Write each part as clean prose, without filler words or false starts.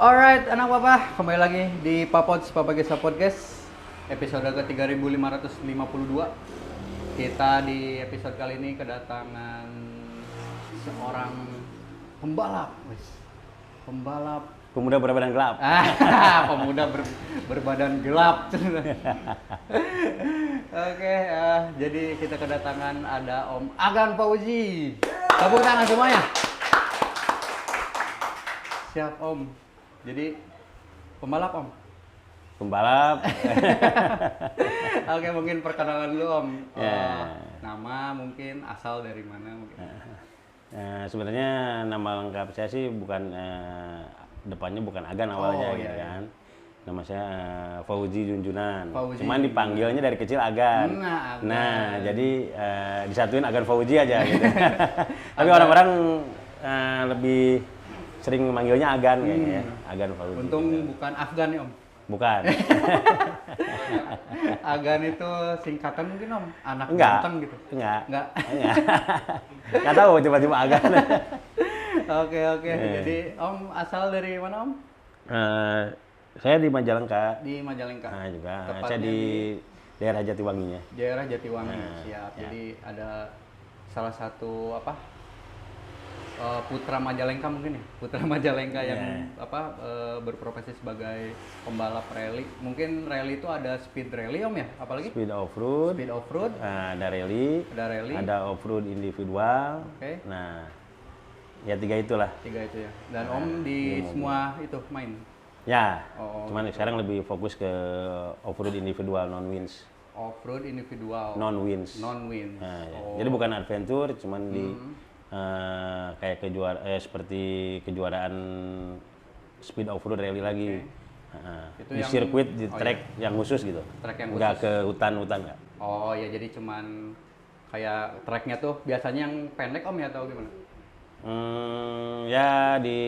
Alright, anak papa, kembali lagi di Papods Papagesa Podcast episode ke-3552. Kita di episode kali ini kedatangan seorang pembalap. Pemuda berbadan gelap. Pemuda berbadan gelap. Oke, jadi kita kedatangan ada Om Agan Fauzi. Tepuk tangan semuanya. Siap Om. Jadi pembalap Om. Pembalap. Oke, mungkin perkenalan dulu Om. Ya. Nama mungkin asal dari mana mungkin. Sebenarnya nama lengkap saya sih bukan depannya bukan Agan awalnya Oh, gitu iya. kan. Nama saya Fauzi Junjunan. Fauzi Cuman Junjunan. dipanggilnya dari kecil Agan. Agan. Nah, jadi disatuin Agan Fauzi aja gitu. Tapi orang-orang lebih sering manggilnya Agan kayaknya ya. Agan Fauzi. Untung gitu. bukan Afgan ya Om. Bukan. Agan itu singkatan mungkin Om, anak Enggak. ganteng gitu. Enggak. Enggak. Enggak. Enggak tahu tiba-tiba Agan. Oke. Jadi Om asal dari mana Om? Saya di Majalengka. Di Majalengka. Nah, juga. Tepatnya Saya di daerah Jatiwanginya. daerah Jatiwangi. Nah, Siap. ya. Jadi ada salah satu putra Majalengka mungkin ya. Putra Majalengka yang berprofesi sebagai pembalap rally. Mungkin rally itu ada speed rally Om ya? Apalagi? Speed off-road, Speed off-road, ada rally, ada rally. ada off-road individual. Oke. Nah, ya tiga itulah. Tiga itu ya. Dan Nah, Om di di mobil. semua itu main. Ya, Oh, cuman sekarang lebih fokus ke off-road individual non-wins. Off-road individual. Non-wins. Non-win. Nah, ya. Oh. Jadi bukan adventure, cuman di kayak seperti kejuaraan speed off-road rally lagi. Itu Di yang- sirkuit, di oh, track yang khusus gitu. Track yang Nggak khusus. ke hutan-hutan nggak. Oh ya, jadi cuman kayak tracknya tuh biasanya yang pendek Om ya atau gimana? Ya di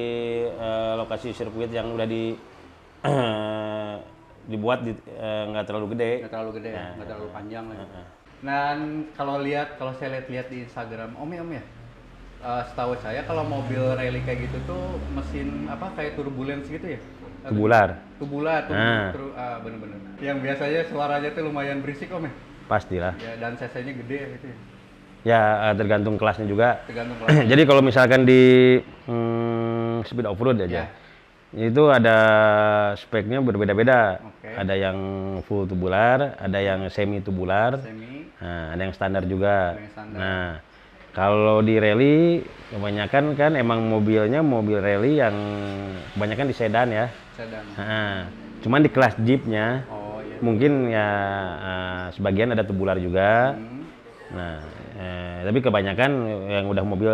lokasi sirkuit yang udah dibuat nggak terlalu gede. Nggak terlalu gede, Nah, nggak terlalu panjang lah. Dan kalau saya lihat di Instagram Om ya, setahu saya kalau mobil rally kayak gitu tuh mesin kayak turbulence gitu ya? Tubular, Tubular, Nah. bener-bener. Yang biasanya suaranya tuh lumayan berisik Om ya? pastilah. Ya, dan cc-nya gede gitu ya. Ya tergantung kelasnya juga. Tergantung kelas. Jadi kalau misalkan di speed off-road aja, itu ada speknya berbeda-beda. Oke. Ada yang full tubular, ada yang semi tubular, Semi. nah, ada yang standar juga. Ada yang standar. Nah, kalau di rally kebanyakan kan emang mobilnya mobil rally yang kebanyakan di sedan ya. Sedan. Nah, cuman di kelas jeepnya Oh iya. mungkin ya sebagian ada tubular juga. Nah, tapi kebanyakan yang udah mobil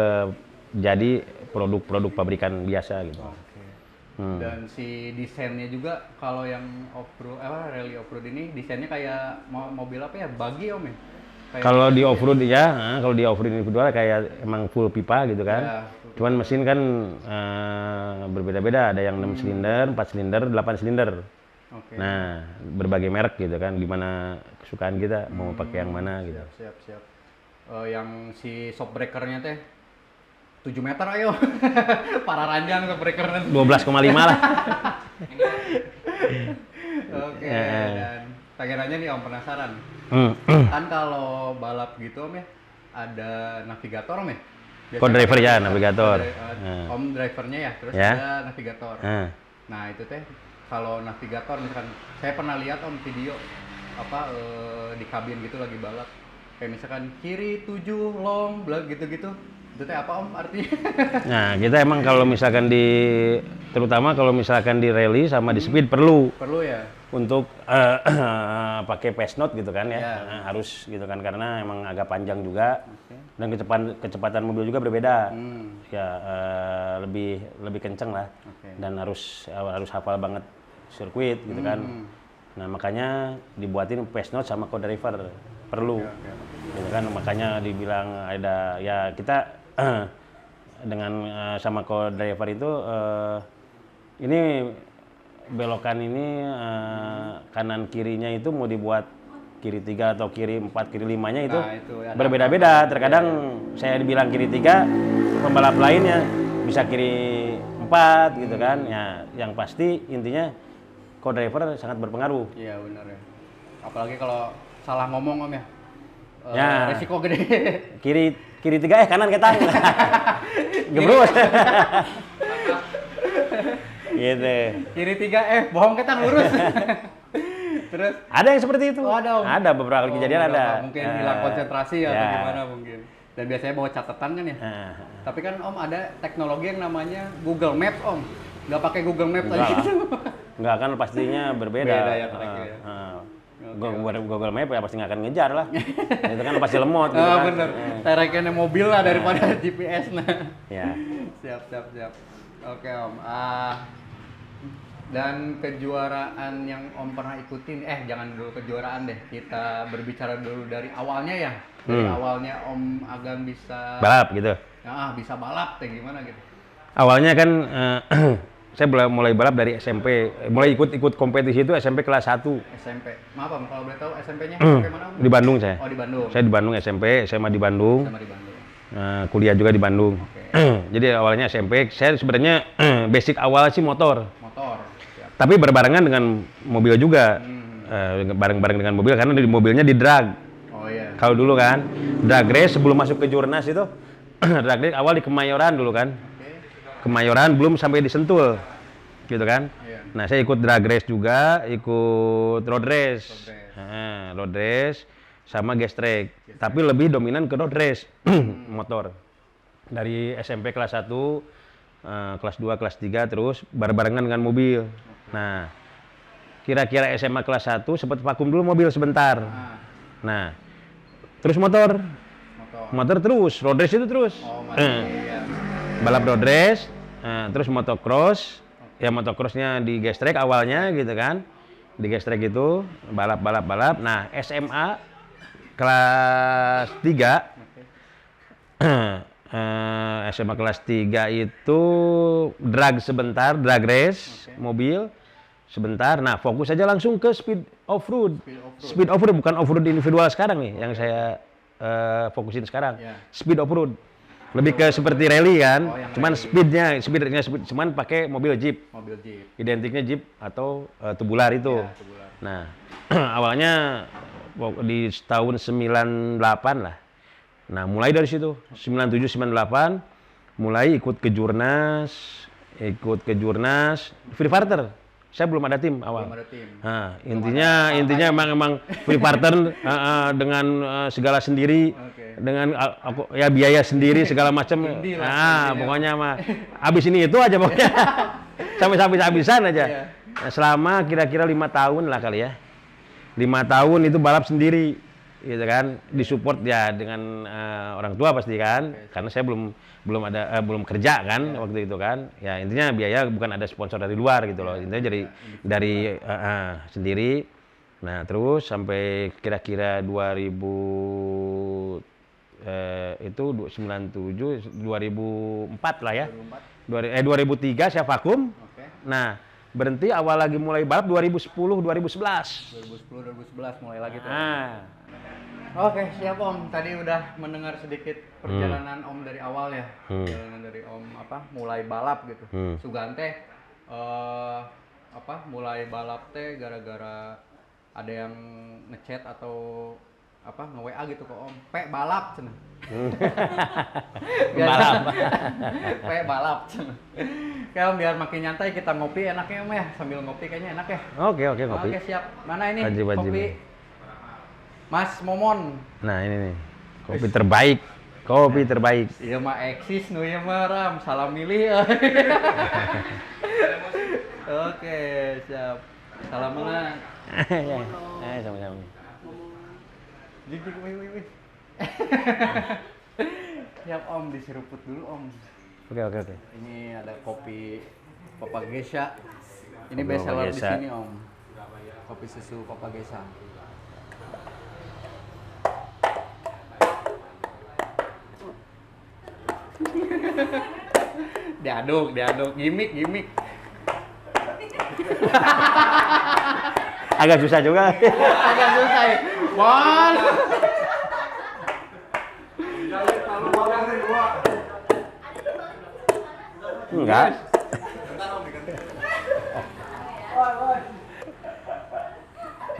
jadi produk-produk pabrikan biasa gitu. Oke. Dan si desainnya juga kalau yang off-road rally off-road ini desainnya kayak mobil apa ya? Buggy Om ya? Kayak Kalau di off-road ya, kalau di off-road individual kayak emang full pipa gitu kan. Ya, Cuman mesin kan berbeda-beda, ada yang 6 silinder, 4 silinder, 8 silinder. Oke. Nah, berbagai merek gitu kan, gimana kesukaan kita mau pakai yang mana gitu. Siap. Yang si shock breakernya teh 7 meter ayo. Para ranjang shock breakernya. 12,5 lah. Oke. Dan pengen nanya nih Om, penasaran. Kan kalau balap gitu Om ya, ada navigator Om ya? Biasanya Co-driver ya, ada- navigator. ada, Om drivernya ya, terus Ya. ada navigator. Nah, Nah itu teh kalau navigator misalkan saya pernah lihat Om video di kabin gitu lagi balap. Kayak misalkan kiri 7 long, gitu-gitu. Itu teh apa Om artinya? nah kita emang kalau misalkan terutama kalau misalkan di rally sama di speed perlu Perlu ya? untuk pakai pace note gitu kan ya. Ya. Nah, harus gitu kan karena emang agak panjang juga dan kecepatan mobil juga berbeda. Ya lebih kenceng lah. Oke. Dan harus hafal banget sirkuit gitu kan. Nah makanya dibuatin pace note sama co-driver perlu. Gitu kan makanya dibilang ada ya kita dengan sama co-driver itu ini belokan ini kanan kirinya itu mau dibuat kiri 3 atau kiri 4, kiri 5-nya itu, Nah, itu ada berbeda-beda. Terkadang saya dibilang kiri 3, pembalap lainnya bisa kiri SMP 4 gitu kan. Ya, yang pasti intinya co-driver sangat berpengaruh. Iya benar ya. Apalagi kalau salah ngomong om ya. Ya. Resiko gede. Kiri 3 kanan ketang. Gebrus. Gitu. Kiri 3 bohong kita lurus. Terus Ada yang seperti itu. Oh, ada, Om. Ada beberapa kali kejadian ada. Mungkin hilang konsentrasi atau ya. gimana mungkin. Dan biasanya bawa catatan kan ya. Nah, Tapi kan Om ada teknologi yang namanya Google Maps Om. Nggak pakai Google Maps enggak aja lah. gitu. Enggak kan pastinya berbeda. Beda ya tracknya ya. Google Map ya pasti nggak akan ngejar lah. Itu kan pasti lemot gitu kan. Bener. Terekennya mobil lah daripada GPS nah. Ya. Siap. Oke Om. Dan kejuaraan yang Om pernah ikutin, jangan dulu kejuaraan deh. Kita berbicara dulu dari awalnya ya. Dari awalnya Om Agam bisa Balap gitu. bisa balap teh gimana gitu. Awalnya kan saya mulai balap dari SMP. Mulai ikut kompetisi itu SMP kelas 1. SMP. Maaf Om, kalau boleh tahu SMP-nya SMP mana Om? Di Bandung saya. Oh, di Bandung. Saya di Bandung SMP, SMA di Bandung. Sama di Bandung. Kuliah juga di Bandung. Oke. Jadi awalnya SMP, saya sebenarnya basic awal sih motor. Motor. Siap. Tapi berbarengan dengan mobil juga. Bareng-bareng dengan mobil karena di mobilnya di drag. Oh iya. Kalau dulu kan, drag race sebelum masuk ke Jurnas itu drag race awal di Kemayoran dulu kan. Oke. Kemayoran belum sampai di Sentul. Gitu kan. Iya. Nah, saya ikut drag race juga, ikut road race. Road race. Road race sama gas track. Tapi lebih dominan ke road race motor. Dari SMP kelas 1, kelas 2, kelas 3 terus barengan dengan mobil. Nah, kira-kira SMA kelas 1 sempat vakum dulu mobil sebentar. Nah, terus motor terus, road race itu terus. Oh, masih ya. Balap road race, terus motocross. Ya motocrossnya di gas track awalnya gitu kan. Di gas track itu balap. Nah, SMA kelas 3 SMA kelas 3 itu drag sebentar, drag race, mobil sebentar. Nah, fokus aja langsung ke speed off-road. Speed off-road bukan off-road individual sekarang nih yang saya fokusin sekarang. Yeah. Speed off-road. Lebih ke seperti rally kan. yang Cuman rally. speednya cuman pakai mobil Jeep. Mobil Jeep. Identiknya Jeep atau tubular itu. Ya, tubular. Nah, awalnya di tahun 98 lah. Nah, mulai dari situ, 97, 98, mulai ikut ke Jurnas, free fighter. Saya belum ada tim awal. Belum ada tim. Nah, intinya emang free fighter dengan segala sendiri, dengan ya biaya sendiri segala macam. Pokoknya mah habis ini itu aja pokoknya. Sampai habis-habisan aja. Iya. Nah, selama kira-kira 5 tahun lah kali ya. 5 tahun itu balap sendiri, gitu kan, disupport ya dengan orang tua pasti kan, karena saya belum kerja kan waktu itu kan, ya intinya biaya bukan ada sponsor dari luar gitu loh, intinya dari sendiri. Nah terus sampai kira-kira 2000 itu 97 2004 lah ya, 2003 saya vakum. Nah berhenti awal lagi mulai balap 2010 2011 mulai lagi tuh. Oke, siap Om. Tadi udah mendengar sedikit perjalanan Om dari awal ya. Perjalanan dari Om mulai balap gitu. Sugante mulai balap teh gara-gara ada yang ngechat atau nge-WA gitu ke Om. Balap cenah. balap. Balap cenah. Kayak Om biar makin nyantai kita ngopi enaknya Om ya. Sambil ngopi kayaknya enak ya. Oke, ngopi. Oke, siap. Mana ini Wajib. kopi? Mas Momon. Nah, ini nih. Kopi terbaik. Kopi terbaik. Iya mah eksis nu ieu mah Ram, salah milih. Oke, siap. Salam mana? Sama-sama. Jik, wih. Siap Om, diseruput dulu Om. Oke. Ini ada kopi Papa Gesha. Ini Kopi best seller Papa di Gesha. sini Om. Kopi susu Papa Gesha. diaduk, gimmick. Agak susah juga. Agak susah ya. Bol. Enggak.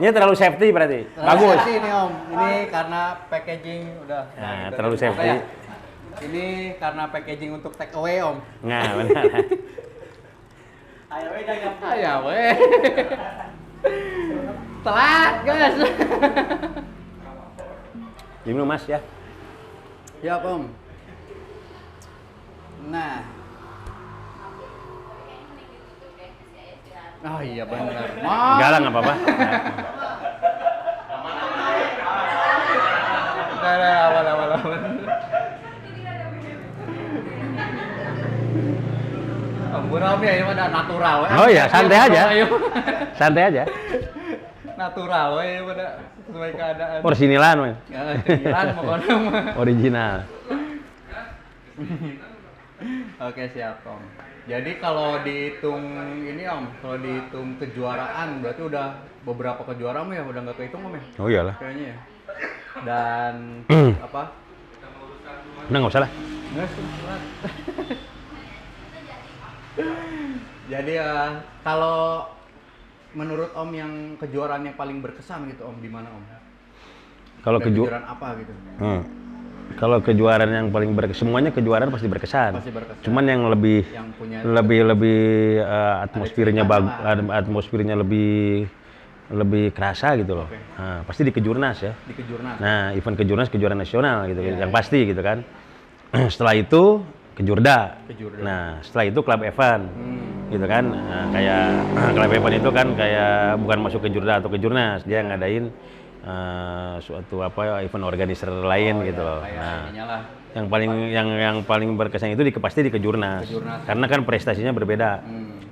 Ini terlalu safety berarti. Terlalu Bagus. safety ini Om. Ini karena packaging udah. Nah, terlalu safety. Ya. Ini karena packaging untuk take away Om. Nah, benar. Ayo weh. Telat guys. Diminum Mas ya. Ya Om. Nah. Oh iya benar. Enggak lah, nggak apa-apa. Nah, awal. Ampun Om ya, ini mah natural. Oh iya, santai aja. Santai aja. Natural, ini pada sesuai keadaan. Porsinilan, Mas. Ya, cemilan pokoknya mah. Original. Oke siap Om. Jadi kalau dihitung ini Om, kalau dihitung kejuaraan berarti udah beberapa kejuaraan ya udah nggak kehitung Om ya? Oh iyalah. Kayaknya ya. Dan apa? Udah nggak usah lah. Nggak surat. Jadi kalau menurut Om yang kejuaraan yang paling berkesan gitu Om, di mana Om? Kalau Dan kejuaraan apa gitu? Kalau kejuaraan yang paling semuanya kejuaraan pasti berkesan. Pasti berkesan. Cuman yang lebih Yang punya atmosfernya bagus, atmosfernya lebih kerasa gitu loh. Oke. Nah, pasti di Kejurnas ya. di Kejurnas. Nah, event Kejurnas kejuaraan nasional gitu, Iya, yang pasti gitu kan. Setelah itu Kejurda. Kejurda. Nah, setelah itu klub event. Gitu kan. Nah, kayak klub event itu kan kayak bukan masuk Kejurda atau Kejurnas, dia ngadain suatu event organizer lain gitu loh. Kayak Nah, ininya lah. yang paling berkesan itu pasti di Kejurnas. Kejurnas. Karena kan prestasinya berbeda.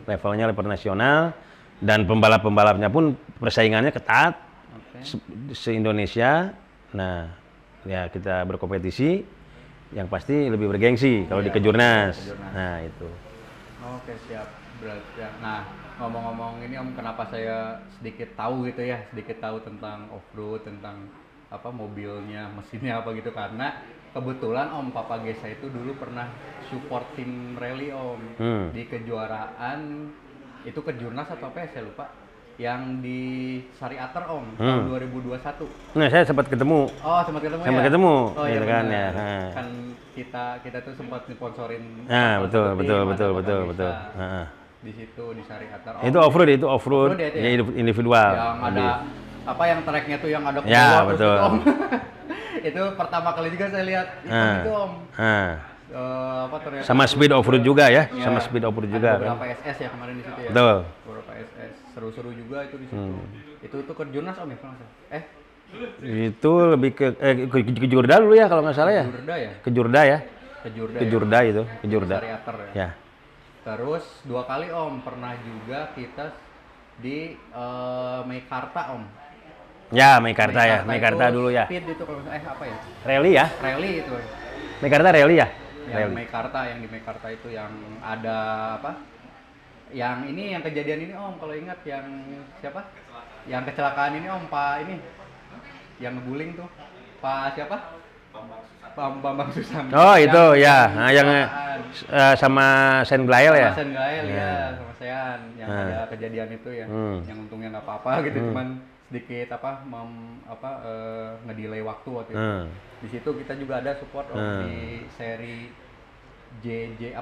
Levelnya level nasional dan pembalap-pembalapnya pun persaingannya ketat. Se-Indonesia. Nah, ya kita berkompetisi yang pasti lebih bergengsi kalau di Kejurnas. Nah, itu. Oke siap. Berarti ya. Nah, ngomong-ngomong ini Om, kenapa saya sedikit tahu gitu ya, sedikit tahu tentang off-road, tentang apa mobilnya, mesinnya apa gitu, karena kebetulan Om Papa Gesa itu dulu pernah support tim rally Om di kejuaraan itu Kejurnas atau apa ya saya lupa, yang di Sariater Om tahun 2021. Nah, saya sempat ketemu. Oh, sempat ketemu Sempat ya? ketemu, Oh iya gitu kan, benar. ya. Nah. Kan kita tuh sempat sponsorin. Nah, salah satu tim, ada betul. Papa Gesa. Heeh. Di situ di Sariater. Itu off-road, Off-road ya, itu ya, ya? individual. Yang ada apa yang tracknya tuh yang ada ke Ya, bawah terus betul. itu, Om. Itu pertama kali juga saya lihat event itu Om. Apa ternyata Sama speed off-road juga ya, Ya, sama speed off-road ada juga kan. beberapa SS ya kemarin di situ ya. Betul. Beberapa SS seru-seru juga itu di situ. Itu tuh Kejurnas Om ya kalau nggak salah. Itu lebih ke Jurda dulu ya kalau nggak salah ya. Kejurda ya? Kejurda ya. Kejurda. Kejurda itu, Kejurda. Sariater ya. Ya. Terus 2 kali Om pernah juga kita di Meikarta Om. Ya, Meikarta ya, Meikarta itu dulu ya. Speed itu kalau apa ya? Rally ya. Rally itu. Meikarta rally ya. Yang Rally. Meikarta, yang di Meikarta itu yang ada apa? Yang ini yang kejadian ini Om kalau ingat yang siapa? Yang kecelakaan ini Om, Pak ini. Yang ngeguling tuh. Pak siapa? Bambang Susanto. Oh, itu ya. Nah, yang kecelakaan. sama Sen Glael ya. Sama Sen Gael ya, sama Sean yang ada kejadian itu ya. Yang untungnya nggak apa-apa gitu, cuman sedikit ngedelay waktu waktu itu. Di situ kita juga ada support di seri J1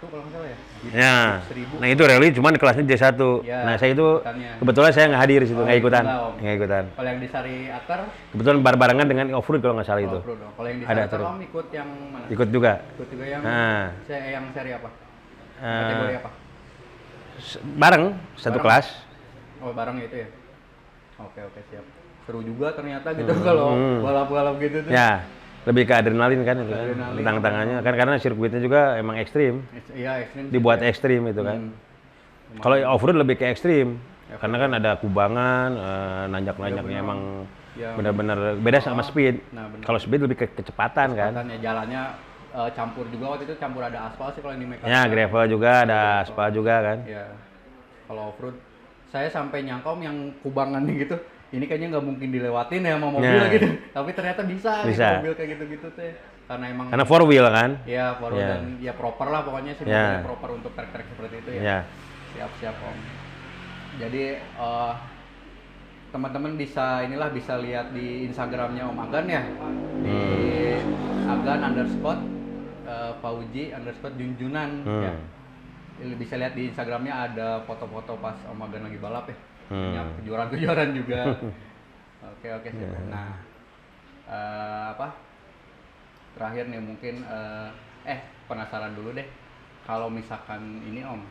kalau nggak salah ya. Ya. 1000. Nah, itu rally cuman kelasnya J1. Ya, Nah, saya itu ikutannya. kebetulan saya nggak hadir di situ, nggak ikutan. enggak, Om. Nggak ikutan. Kalau yang di Sari Ater Kebetulan barengan dengan off-road kalau nggak salah itu. off-road dong. Kalau yang di Ada Sari Ater terus. Om ikut yang mana? Ikut juga. Ikut juga yang Nah. yang seri apa? Eh, Kategori apa? Bareng satu Bareng? kelas. Oh, bareng itu ya. Oke, siap. Seru juga ternyata gitu kalau balap-balap gitu tuh. Ya, lebih ke adrenalin kan itu kan. Adrenalin. Tantangannya kan karena sirkuitnya juga emang ekstrim. Iya, ekstrim. Dibuat ekstrim itu kan. Kalau off-road lebih ke ekstrim. Karena kan ada kubangan, nanjak-nanjaknya emang Ya. benar-benar beda sama speed. Nah, benar. Kalau speed lebih ke kecepatan kan. Kan ya jalannya campur juga waktu itu, campur ada aspal sih kalau yang di Meikarta. Ya, gravel juga ada aspal juga kan. Ya. Kalau off-road saya sampai nyangka Om yang kubangan gitu. Ini kayaknya nggak mungkin dilewatin ya sama mobil Ya. gitu. Tapi ternyata bisa. Bisa. Gitu, mobil kayak gitu-gitu teh. karena emang Karena four wheel kan. ya four wheel Ya. dan ya proper lah pokoknya sih, Ya. mobilnya proper untuk trek-trek seperti itu ya. Ya. Siap om. Jadi teman-teman bisa lihat di Instagramnya Om Agan ya, di Agan_Fauji_Junjunan ya. Bisa lihat di Instagramnya ada foto-foto pas Om Agan lagi balap ya. Punya kejuaraan-kejuaraan juga. Oke siap. Nah terakhir nih mungkin penasaran dulu deh. Kalau misalkan ini Om,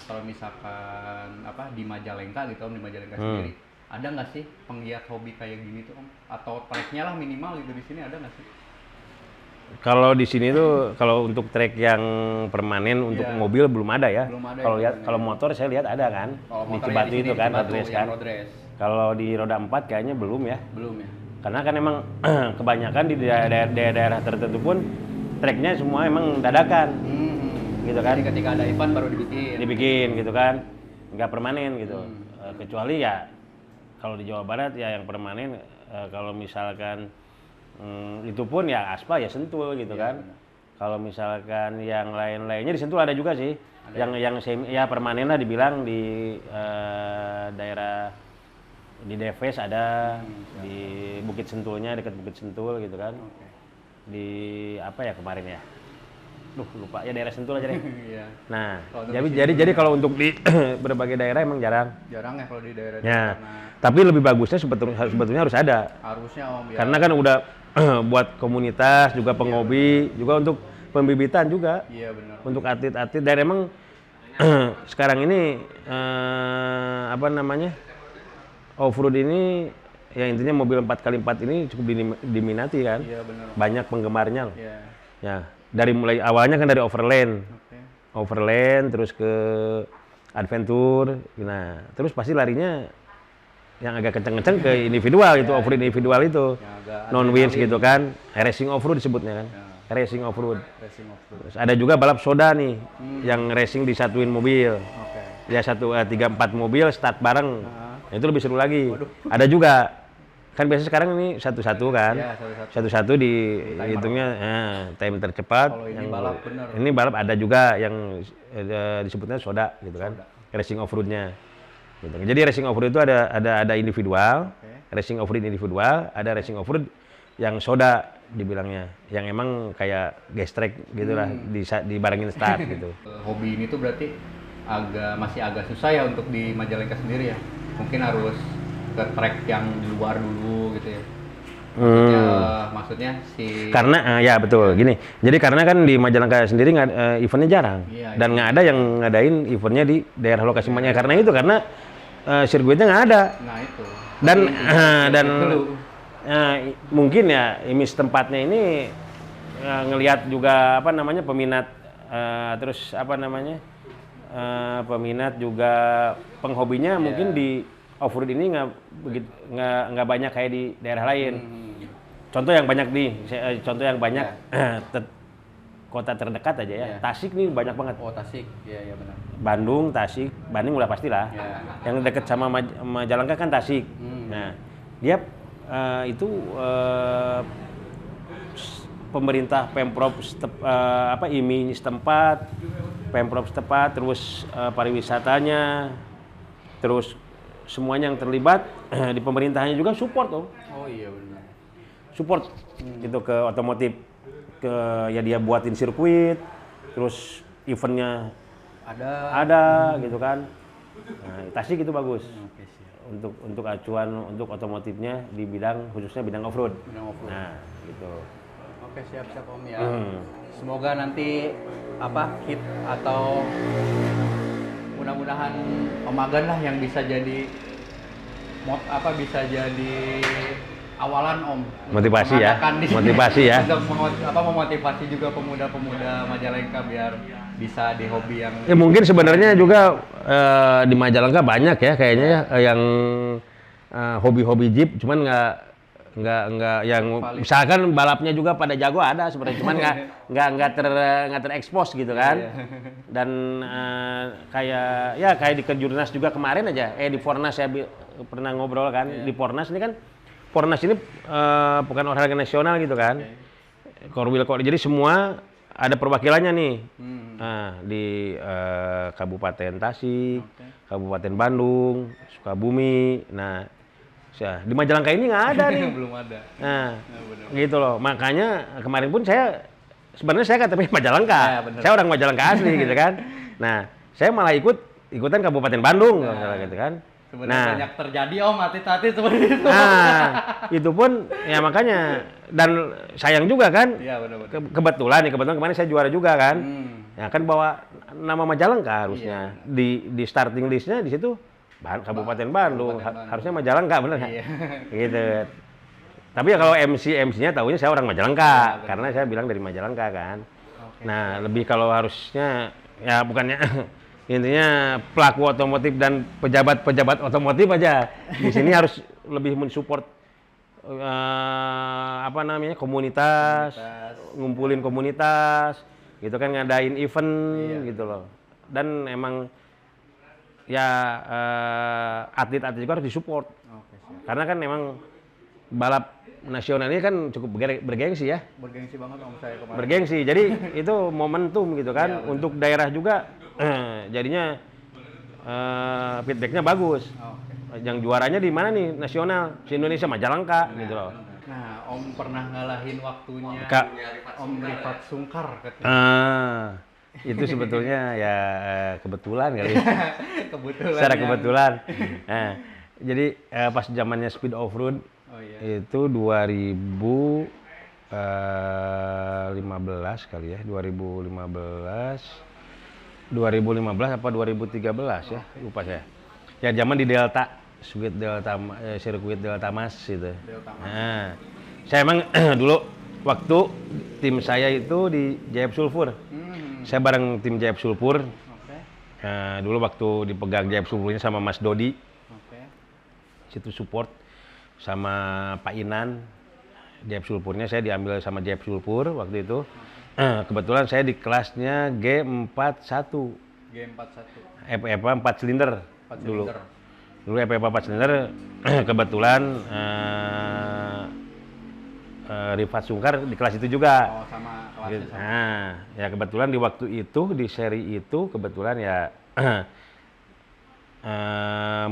di Majalengka gitu Om, di Majalengka sendiri, ada nggak sih penggiat hobi kayak gini tuh Om? Atau treknya lah minimal gitu di sini ada nggak sih? Kalau di sini tuh kalau untuk trek yang permanen untuk mobil belum ada ya. Belum ada. Kalau motor saya lihat ada kan. Di Cibatu itu kan road race kan. Kalau di roda 4 kayaknya belum ya. Belum ya. Karena kan emang kebanyakan di daerah tertentu pun treknya semua emang dadakan. Gitu kan. Jadi ketika ada event baru Dibikin gitu kan. Nggak permanen gitu. Kecuali ya kalau di Jawa Barat ya yang permanen kalau misalkan itu pun ya aspal ya Sentul gitu kan. Kalau misalkan yang lain-lainnya di Sentul ada juga sih. Yang semi ya permanen lah dibilang di daerah di Deves ada, di Bukit Sentulnya dekat Bukit Sentul gitu kan. Di apa ya kemarin ya? Lupa ya daerah Sentul aja deh. Nah, jadi kalau untuk di berbagai daerah emang jarang. Jarang ya kalau di daerah. Ya. Tapi lebih bagusnya sebetulnya harus ada. Harusnya Om ya. Karena kan udah buat komunitas juga penghobi, juga untuk pembibitan juga. Iya benar. Untuk atlet-atlet dan emang sekarang ini off-road ini ya intinya mobil 4x4 ini cukup diminati kan. Iya benar. Banyak penggemarnya loh. Iya. Ya, dari mulai awalnya kan dari overland. Overland terus ke adventure. Nah, terus pasti larinya yang agak kenceng-kenceng ke individual itu, off-road individual itu. Non-wheels gitu kan. Racing off-road disebutnya kan. Racing off-road. Terus ada juga balap soda nih yang racing disatuin mobil. Ya 3-4 mobil start bareng. Itu lebih seru lagi. Ada juga kan biasanya sekarang ini satu-satu kan. Satu-satu dihitungnya time tercepat. Kalau ini balap bener. Ini balap ada juga yang disebutnya soda gitu kan. Racing off-roadnya. Gitu. Jadi racing off-road itu ada individual, racing off-road individual, ada racing off-road yang soda dibilangnya, yang emang kayak gas track gitulah, dibarengin start gitu. Hobi ini tuh berarti masih agak susah ya untuk di Majalengka sendiri ya. Mungkin harus ke track yang di luar dulu gitu ya. Maksudnya karena ya betul gini. Jadi karena kan di Majalengka sendiri eventnya jarang dan nggak ada yang ngadain eventnya di daerah lokasi Majalengka karena sirkuitnya nggak ada. Nah itu. Dan mungkin ya image tempatnya ini ngelihat juga peminat terus peminat juga penghobinya mungkin di off-road ini nggak banyak kayak di daerah lain. Contoh yang banyak kota terdekat aja ya. Tasik nih banyak banget. Oh Tasik, iya benar. Bandung, Tasik, Bandung udah pastilah. Yang dekat sama Majalengka kan Tasik. Nah, dia pemerintah Pemprov IMI setempat, Pemprov setempat, terus pariwisatanya, terus semuanya yang terlibat di pemerintahannya juga support tuh. Oh iya benar. Support gitu ke otomotif, ya dia buatin sirkuit, terus eventnya ada gitu kan. Nah, Tasik itu bagus. Untuk acuan untuk otomotifnya di khususnya bidang off-road. Nah, gitu. Oke, siap Om ya. Semoga nanti hit atau mudah-mudahan Om Agan lah yang bisa jadi awalan Om. Motivasi ya. Untuk memotivasi juga pemuda-pemuda Majalengka biar bisa di hobi yang. Ya mungkin sebenarnya juga di Majalengka banyak ya kayaknya ya yang hobi-hobi jeep, cuman nggak yang misalkan balapnya juga pada jago ada sebenarnya, cuman nggak terekspos gitu kan. Dan kayak di Kejurnas juga kemarin aja di Fornas saya pernah ngobrol kan. Di Fornas ini kan Fornas ini bukan olahraga nasional gitu kan. core wheel core. Jadi semua ada perwakilannya nih. Nah, di Kabupaten Tasik, Kabupaten Bandung, Sukabumi. Nah, di Majalengka ini nggak ada nih. Belum ada. Nah, bener. gitu loh. Makanya kemarin pun sebenarnya saya KTP Majalengka. Ya, bener. Saya orang Majalengka asli gitu kan. Nah, saya malah ikutan Kabupaten Bandung gitu kan. Sebenarnya banyak terjadi Om atlet-atlet seperti itu. Nah, itu pun ya makanya, dan sayang juga kan. Iya, benar-benar. Kebetulan kemarin saya juara juga kan. Ya kan bawa nama Majalengka harusnya. Di starting listnya di situ Kabupaten Bandung. Harusnya Majalengka, bener nggak? Iya. Gitu. Tapi ya kalau MC-nya tahunya saya orang Majalengka, karena saya bilang dari Majalengka kan. Nah, lebih kalau harusnya ya bukannya intinya pelaku otomotif dan pejabat-pejabat otomotif aja di sini harus lebih mensupport komunitas, ngumpulin komunitas, gitu kan, ngadain event gitu loh. Dan emang ya atlet-atlet juga harus disupport. Karena kan emang balap nasional ini kan cukup bergengsi ya. Bergengsi banget Om saya kemarin. Bergengsi. Jadi itu momentum gitu kan untuk daerah juga. Jadinya feedbacknya bagus. Yang juaranya di mana nih? Nasional, Indonesia Majalengka gitu loh. Nah, Om pernah ngalahin waktunya Om Rifat Sungkar Itu sebetulnya ya kebetulan kali. Kebetulan. Secara kebetulan. Nah, jadi pas zamannya Speed Off Road itu 2015 kali ya, 2015 apa 2013 ya, lupa saya. Ya zaman di Delta, sirkuit Delta Mas itu. Nah, saya emang dulu waktu tim saya itu di Jayap Sulfur. Saya bareng tim Jayap Sulfur. Dulu waktu dipegang Jayap Sulfurnya sama Mas Dodi. Situ support sama Pak Inan. Jayap Sulfurnya saya diambil sama Jayap Sulfur waktu itu. Kebetulan saya di kelasnya G41. FF 4 silinder dulu. Dulu FF 4 silinder kebetulan Rifat Sungkar di kelas itu juga. Sama kelasnya sama. Nah, ya kebetulan di waktu itu di seri itu kebetulan ya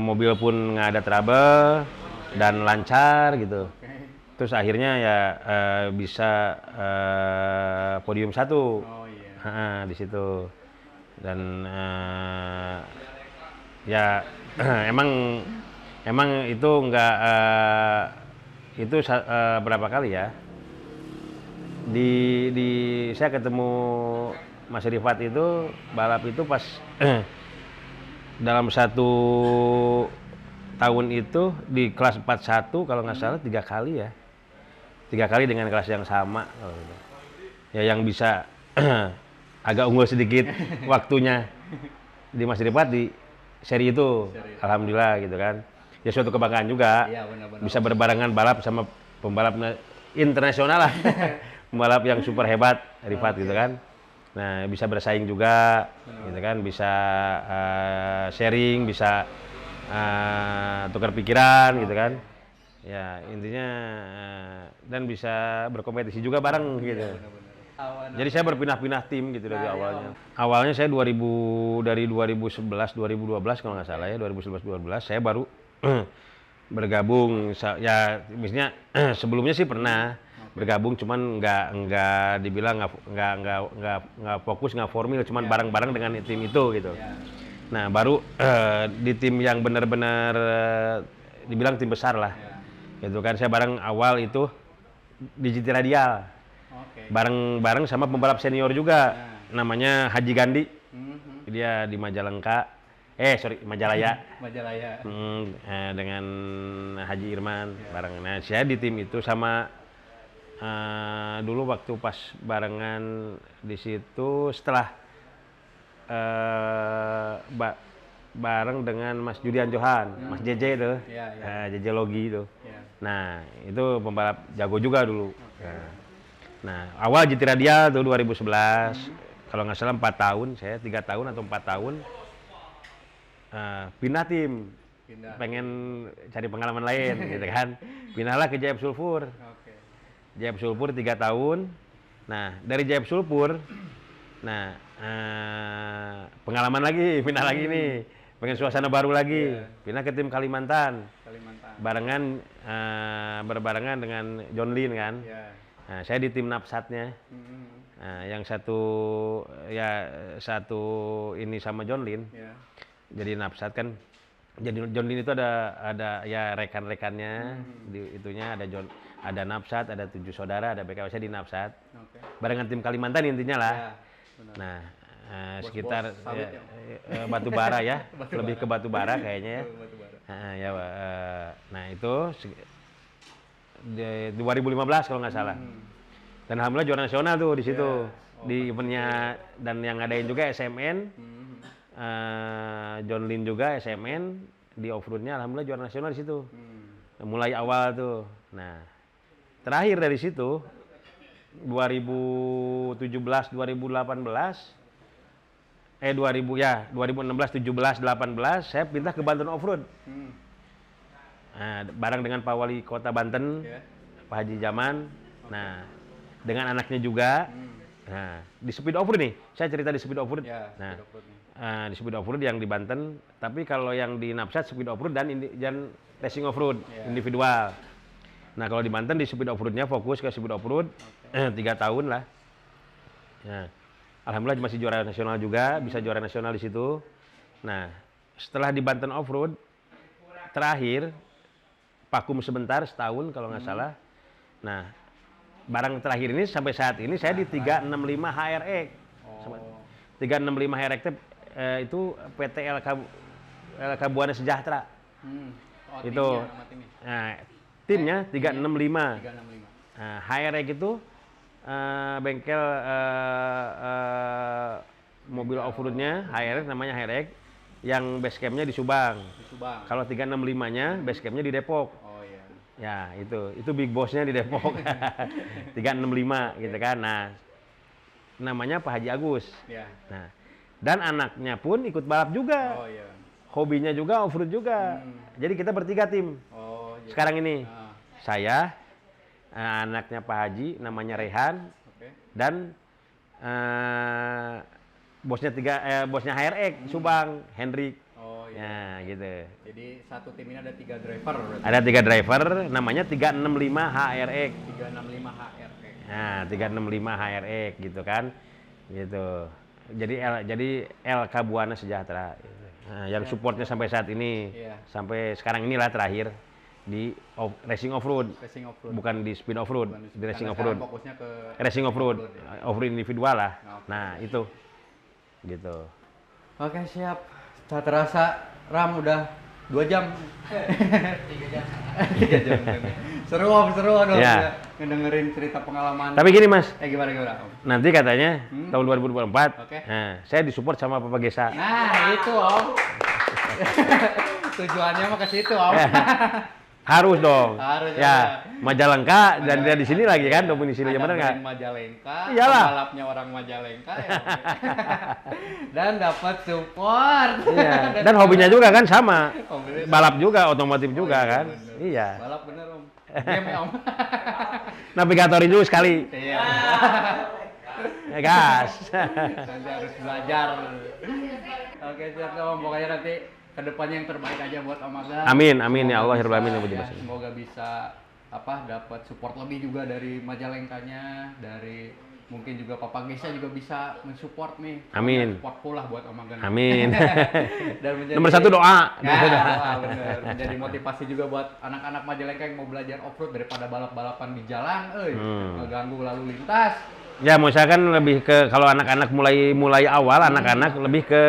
mobil pun nggak ada trouble dan lancar gitu. Terus akhirnya ya bisa podium 1 di situ. Dan ya emang itu nggak itu berapa kali ya saya ketemu Mas Rifat itu balap itu pas dalam 1 tahun itu di kelas 41 kalau nggak salah 3 kali ya. 3 kali dengan kelas yang sama. Ya yang bisa agak unggul sedikit waktunya di Mas Rifat di seri itu. Alhamdulillah gitu kan. Ya suatu kebanggaan juga. Bisa berbarengan balap sama pembalap internasional lah. Pembalap yang super hebat, Rifat gitu kan. Nah, bisa bersaing juga gitu kan, bisa sharing, bisa tukar pikiran gitu kan. Ya intinya dan bisa berkompetisi juga bareng gitu. Jadi saya berpindah-pindah tim gitu dari awalnya. Awalnya saya dari 2011 2012 kalau nggak salah ya, 2011 2012 saya baru bergabung ya, misalnya sebelumnya sih pernah bergabung, cuman nggak dibilang nggak fokus, nggak formil, cuman bareng-bareng dengan tim itu gitu. Nah baru di tim yang benar-benar dibilang tim besar lah. Gitu kan, saya bareng awal itu di GT Radial, bareng sama pembalap senior juga, namanya Haji Gandhi, dia di Majalengka, Majalaya, dengan Haji Irman bareng. Nah saya di tim itu sama dulu waktu pas barengan di situ setelah bareng dengan Mas Julian Johan, Mas JJ itu, JJ Logi itu. Nah, itu pembalap jago juga dulu. Nah, awal GT Radial tuh 2011, kalau nggak salah 4 tahun, saya 3 tahun atau 4 tahun pindah tim, pengen cari pengalaman lain gitu kan. Pindahlah ke Jayap Sulfur. Jayap Sulfur 3 tahun, Nah, dari Jayap Sulpur, nah pengalaman lagi, pindah lagi nih, pengen suasana baru lagi, pindah ke tim Kalimantan, barengan berbarengan dengan John Lin kan. Nah, saya di tim Napsatnya. Nah, yang satu ini sama John Lin. Jadi Napsat kan. Jadi John Lin itu ada ya rekan-rekannya di itunya ada Napsat, ada 7 saudara, ada BKW, saya di Napsat. Barengan tim Kalimantan intinya lah. Nah, sekitar batu bara ya, lebih ke batu bara kayaknya ya. Nah itu 2015 kalau nggak salah. Dan alhamdulillah juara nasional tuh di situ di eventnya, dan yang ngadain juga SMN, John Lin juga SMN di off-roadnya, alhamdulillah juara nasional di situ. Mulai awal tuh. Nah terakhir dari situ 2017 2018 2016 17 18 saya pindah ke Banten Offroad. Nah, bareng dengan Pak Wali Kota Banten, Pak Haji Jaman. Nah, dengan anaknya juga. Nah, di Speed Offroad nih, saya cerita di Speed Offroad. Nah, di Speed Offroad yang di Banten, tapi kalau yang di Napsat Speed Offroad dan Racing Offroad individual. Nah, kalau di Banten di Speed Offroad-nya fokus ke Speed Offroad 3 tahun lah. Nah, alhamdulillah masih juara nasional juga, bisa juara nasional di situ. Nah, setelah di Banten Offroad, terakhir vakum sebentar setahun kalau nggak salah. Nah, barang terakhir ini sampai saat ini saya di 365 HRX. 365 HRX itu PT LK Buana Sejahtera. Itu. Nah, timnya 365. Nah, HRX itu bengkel mobil off-roadnya HRX, namanya HRX, yang base campnya di Subang. Kalau 365-nya base campnya di Depok. Ya itu big bossnya di Depok. 365 gitu kan. Nah namanya Pak Haji Agus. Nah dan anaknya pun ikut balap juga. Hobinya juga off-road juga. Jadi kita bertiga tim. Sekarang ini saya, anaknya Pak Haji namanya Rehan, dan bosnya HRX Subang, Hendrik. Ya gitu. Jadi satu tim ini ada 3 driver. Ada 3 driver, namanya 365 HRX. 365 HRX. Nah, 365 HRX gitu kan. Gitu. Jadi LK Buana Sejahtera. Nah, yang supportnya sampai saat ini, sampai sekarang inilah terakhir di Racing Offroad. Bukan di Speed Offroad, di Racing Offroad. Fokusnya ke Racing Offroad, Offroad individual lah. Nah, itu. Gitu. Oke, siap. Tak terasa Ram udah 2 jam. 3 jam. 3 jam. Seru dong ngedengerin cerita pengalaman. Tapi gini Mas. Gimana? Nanti katanya tahun 2024. Nah, saya disupport sama Papa Gesa. Nah, itu Om. Tujuannya mah ke situ Om. Harus dong. Harus ya. Majalengka dan dia di sini lagi kan domisilinya, benar nggak? Majalengka. Iyalah. Balapnya orang Majalengka ya. Dan dapat support. Iya. Dan hobinya juga kan sama. Balap juga, otomotif juga kan. Bener. Iya. Balap bener Om. Game ya Om. Navigatorin juga sekali. Iya. Ya gas. Nanti harus belajar. Oke, siap Om. Pokoknya nanti kedepannya yang terbaik aja buat Om Aga. Amin ya Allah, ya Rabbal alamin. Semoga bisa dapat support lebih juga dari Majalengkanya, dari mungkin juga Papa Gesa juga bisa mensupport nih. Amin. Support full lah buat Om Aga. Amin. Dan menjadi, nomor 1 doa. Ya, doa bener. Menjadi motivasi juga buat anak-anak Majalengka yang mau belajar off-road daripada balap-balapan di jalan, ngeganggu lalu lintas. Ya, misalkan lebih ke kalau anak-anak mulai awal, anak-anak lebih ke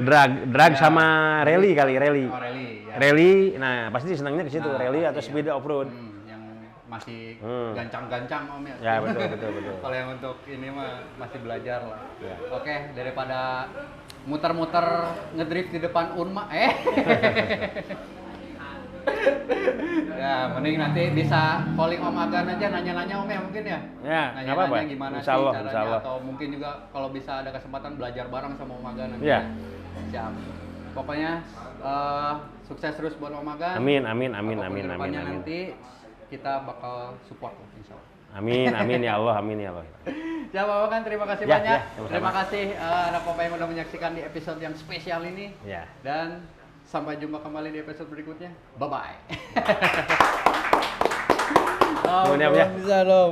drag sama rally kali, rally. Oh, rally. Ya. Rally, nah pasti senangnya ke situ, rally atau speed off-road. Yang masih gancang-gancang Om ya. Ya, betul. Kalau yang untuk ini mah masih belajar lah. Ya. Oke, daripada muter-muter ngedrift di depan Unma, ya, mending nanti bisa calling Om Agan aja, nanya-nanya Om ya mungkin ya. Ya, nanya-nanya gimana insya Allah, sih caranya, atau mungkin juga kalau bisa ada kesempatan belajar bareng sama Om Agan nanti. Ya. Siap. Pokoknya sukses terus buat Om Agan. Amin. Nanti kita bakal support lah, insya Allah. Amin ya Allah, amin ya Allah. Ya Pak Wawan, terima kasih Ya, banyak. ya, sama-sama. Terima kasih anak Papa yang udah menyaksikan di episode yang spesial ini. Ya. Dan sampai jumpa kembali di episode berikutnya. Bye-bye. Nuhun ya, Bu, ya. Salam.